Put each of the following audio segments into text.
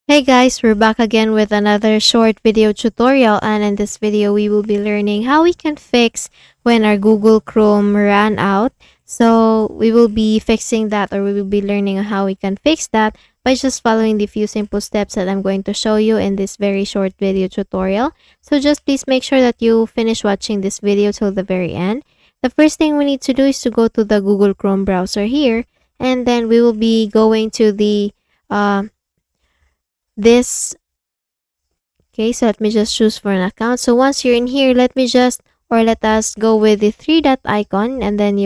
Hey guys, we're back again with another short video tutorial, and in this video we will be learning how we can fix when our Google Chrome ran out. So we will be fixing that, or we will be learning how we can fix that by just following the few simple steps that I'm going to show you in this very short video tutorial. So just please make sure that you finish watching this video till the very end. The first thing we need to do is to go to the Google Chrome browser here, and then we will be going to the this okay, so let me just choose for an account. So once you're in here, let us go with the three dot icon, and then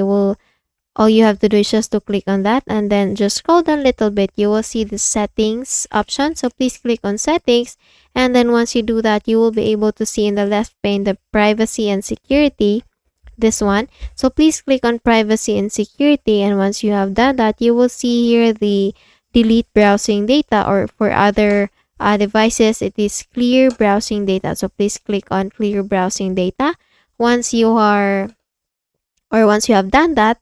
all you have to do is just to click on that, and then just scroll down a little bit. You will see the settings option, so please click on settings, and then once you do that, you will be able to see in the left pane the privacy and security, this one. So please click on privacy and security, and once you have done that, you will see here the delete browsing data, or for other devices it is clear browsing data. So please click on clear browsing data. Once you have done that,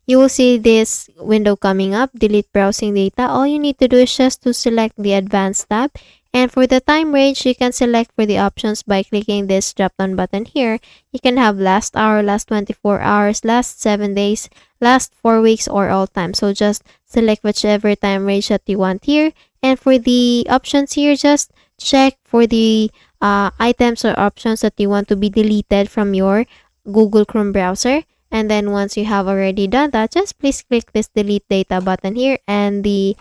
you will see this window coming up, delete browsing data. All you need to do is just to select the advanced tab, and for the time range, you can select for the options by clicking this drop down button here. You can have last hour, last 24 hours, last 7 days, last 4 weeks, or all time. So just select whichever time range that you want here. And for the options here, just check for the items or options that you want to be deleted from your Google Chrome browser. And then once you have already done that, just please click this delete data button here, and the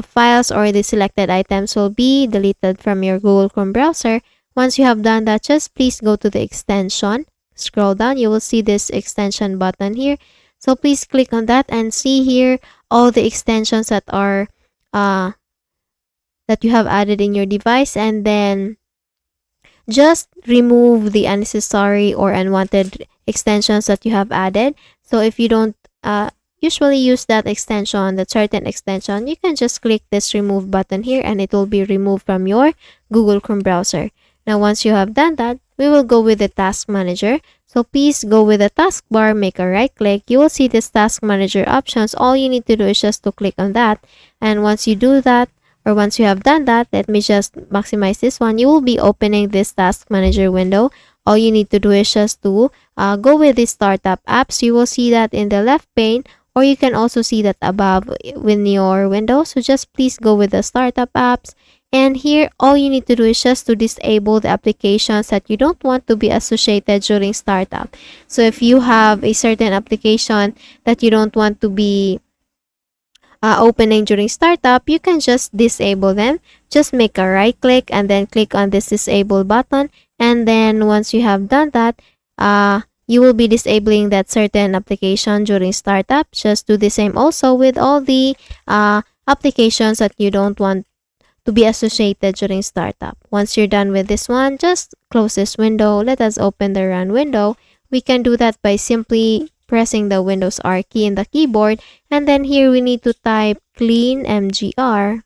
files or the selected items will be deleted from your Google Chrome browser. Once you have done that, just please go to the extension. Scroll down, you will see this extension button here. So please click on that and see here all the extensions that are that you have added in your device, and then just remove the unnecessary or unwanted extensions that you have added. So if you don't usually use that extension, that certain extension, you can just click this remove button here, and it will be removed from your Google Chrome browser. Now once you have done that, we will go with the task manager. So please go with the taskbar, make a right click. You will see this task manager options. All you need to do is just to click on that, and once you do that, or once you have done that, let me just maximize this one. You will be opening this task manager window. All you need to do is just to go with the startup apps. You will see that in the left pane, or you can also see that above in your window. So just please go with the startup apps. And here, all you need to do is just to disable the applications that you don't want to be associated during startup. So if you have a certain application that you don't want to be opening during startup, you can just disable them. Just make a right click and then click on this disable button, and then once you have done that, you will be disabling that certain application during startup. Just do the same also with all the applications that you don't want to be associated during startup. Once you're done with this one, just close this window. Let us open the run window. We can do that by simply pressing the Windows R key in the keyboard, and then here we need to type clean mgr.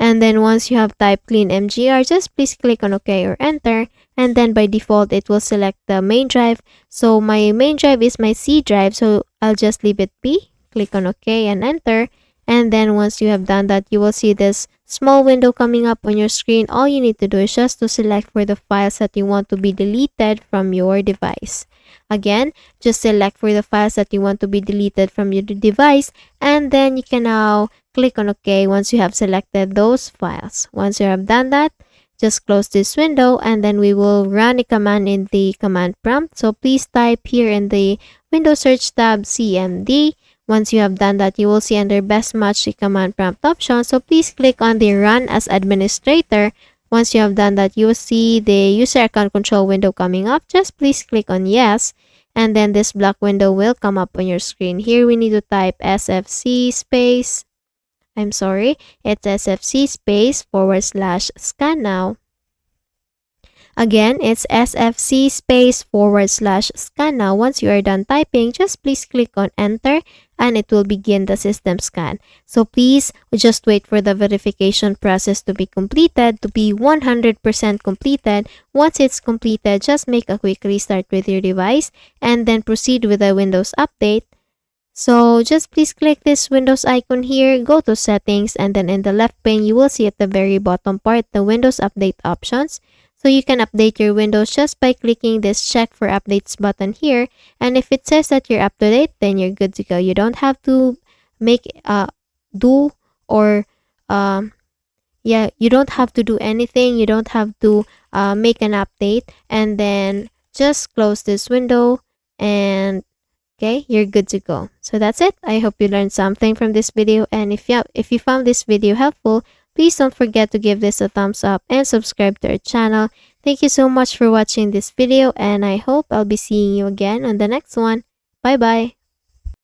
And then once you have typed clean mgr, just please click on OK or enter, and then by default it will select the main drive. So my main drive is my C drive, so I'll just leave it be. Click on OK and enter, and then once you have done that, you will see this small window coming up on your screen. All you need to do is just to select for the files that you want to be deleted from your device. Again, just select for the files that you want to be deleted from your device, and then you can now click on OK once you have selected those files. Once you have done that, just close this window, and then we will run a command in the command prompt. So please type here in the Windows search tab cmd. Once you have done that, you will see under best match the command prompt option. So please click on the run as administrator. Once you have done that, you will see the user account control window coming up. Just please click on yes, and then this black window will come up on your screen. Here we need to type sfc space, it's sfc space / scannow. Again, it's sfc space / scannow. Once you are done typing, just please click on enter, and it will begin the system scan. So please just wait for the verification process to be completed, to be 100% completed. Once it's completed, just make a quick restart with your device, and then proceed with the Windows update. So just please click this Windows icon here, go to settings, and then in the left pane, you will see at the very bottom part the Windows Update options. So you can update your Windows just by clicking this check for updates button here. And if it says that you're up to date, then you're good to go. You don't have to make do or yeah, you don't have to do anything. You don't have to make an update, and then just close this window, and okay, you're good to go. So that's it. I hope you learned something from this video, and if you found this video helpful, please don't forget to give this a thumbs up and subscribe to our channel. Thank you so much for watching this video, and I hope I'll be seeing you again on the next one. Bye bye.